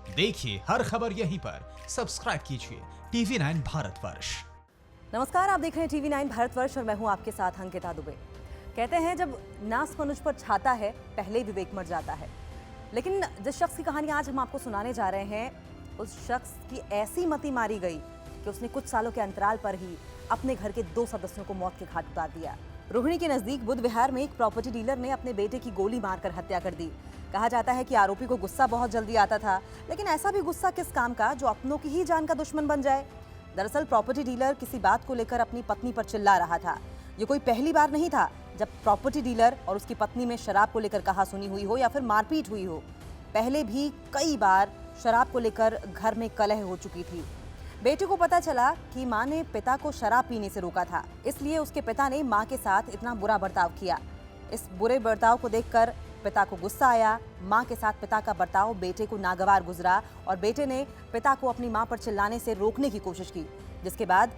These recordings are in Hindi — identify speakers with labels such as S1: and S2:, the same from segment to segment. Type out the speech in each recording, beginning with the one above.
S1: देखिए हर खबर यहीं पर, सब्सक्राइब कीजिए TV9 भारतवर्ष।
S2: नमस्कार, आप देख रहे हैं TV9 भारतवर्ष और मैं हूं आपके साथ अंकिता दुबे। कहते हैं जब नास मनुज पर छाता है पहले विवेक मर जाता है। लेकिन जिस शख्स की कहानी आज हम आपको सुनाने जा रहे हैं, उस शख्स की ऐसी मति मारी गई कि उसने कुछ सालों के अंतराल पर ही अपने घर के 2 सदस्यों को मौत के घाट उतार दिया। रोहिणी के नजदीक बुद्ध विहार में एक प्रॉपर्टी डीलर ने अपने बेटे की गोली मारकर हत्या कर दी। कहा जाता है कि आरोपी को गुस्सा बहुत जल्दी आता था, लेकिन ऐसा भी गुस्सा किस काम का जो अपनों की ही जान का दुश्मन बन जाए। दरअसल प्रॉपर्टी डीलर किसी बात को लेकर अपनी पत्नी पर चिल्ला रहा था। ये कोई पहली बार नहीं था जब प्रॉपर्टी डीलर और उसकी पत्नी में शराब को लेकर कहासुनी हुई हो या फिर मारपीट हुई हो। पहले भी कई बार शराब को लेकर घर में कलह हो चुकी थी। बेटे को पता चला कि मां ने पिता को शराब पीने से रोका था, इसलिए उसके पिता ने मां के साथ इतना बुरा बर्ताव किया। इस बुरे बर्ताव को देखकर पिता को गुस्सा आया। मां के साथ पिता का बर्ताव बेटे को नागवार गुजरा और बेटे ने पिता को अपनी मां पर चिल्लाने से रोकने की कोशिश की, जिसके बाद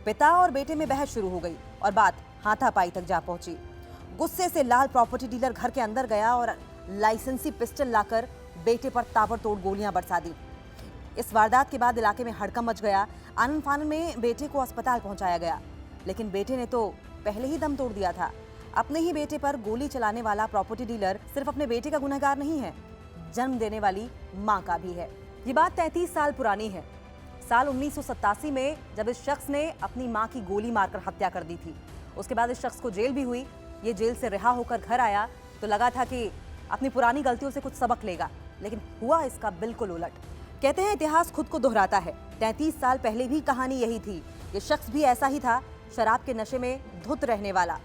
S2: पिता और बेटे में बहस शुरू हो गई और बात हाथापाई तक जा पहुंची। गुस्से से लाल प्रॉपर्टी डीलर घर के अंदर गया और लाइसेंसी पिस्टल लाकर बेटे पर ताबड़तोड़ गोलियां बरसा दी। इस वारदात के बाद इलाके में हड़कंप मच गया। आनन फानन में बेटे को अस्पताल पहुंचाया गया, लेकिन बेटे ने तो पहले ही दम तोड़ दिया था। अपने ही बेटे पर गोली चलाने वाला प्रॉपर्टी डीलर सिर्फ अपने बेटे का गुनहगार नहीं है, जन्म देने वाली मां का भी है। ये बात 33 साल पुरानी है। साल 1987 में जब इस शख्स ने अपनी मां की गोली मारकर हत्या कर दी थी। उसके बाद इस शख्स को जेल भी हुई। ये जेल से रिहा होकर घर आया तो लगा था कि अपनी पुरानी गलतियों से कुछ सबक लेगा, लेकिन हुआ इसका बिल्कुल उलट। कहते हैं इतिहास खुद को दोहराता है। 33 साल पहले भी कहानी यही थी। ये शख्स भी ऐसा ही था, शराब के नशे में धुत रहने वाला।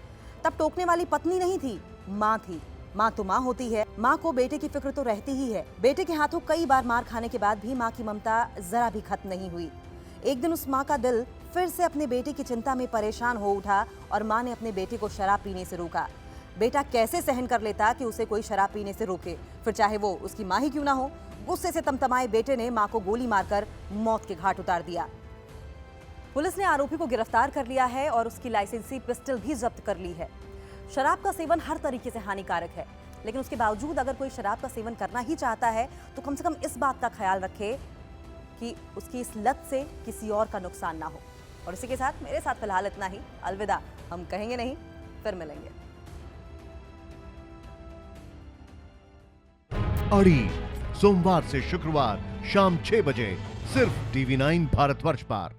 S2: तब टोकने वाली पत्नी नहीं थी, मां थी। मां तो मां होती है, मां को बेटे की फिक्र तो रहती ही है। बेटे के हाथों कई बार मार खाने के बाद भी मां की ममता जरा भी खत्म नहीं हुई। एक दिन उस मां का दिल फिर से अपने बेटे की चिंता में परेशान हो उठा और मां ने अपने बेटे को शराब पीने से रोका। बेटा कैसे सहन कर लेता कि उसे कोई शराब पीने से रोके, फिर चाहे वो उसकी मां ही क्यों ना हो। गुस्से से तमतमाए बेटे ने मां को गोली मारकर मौत के घाट उतार दिया। पुलिस ने आरोपी को गिरफ्तार कर लिया है और उसकी लाइसेंसी पिस्टल भी जब्त कर ली है। शराब का सेवन हर तरीके से हानिकारक है, लेकिन उसके बावजूद अगर कोई शराब का सेवन करना ही चाहता है तो कम से कम इस बात का ख्याल रखे कि उसकी इस लत से किसी और का नुकसान ना हो। और इसी के साथ मेरे साथ फिलहाल इतना ही। अलविदा, हम कहेंगे नहीं, फिर मिलेंगे।
S3: अड़ी सोमवार से शुक्रवार शाम 6 बजे सिर्फ TV9 भारतवर्ष पर।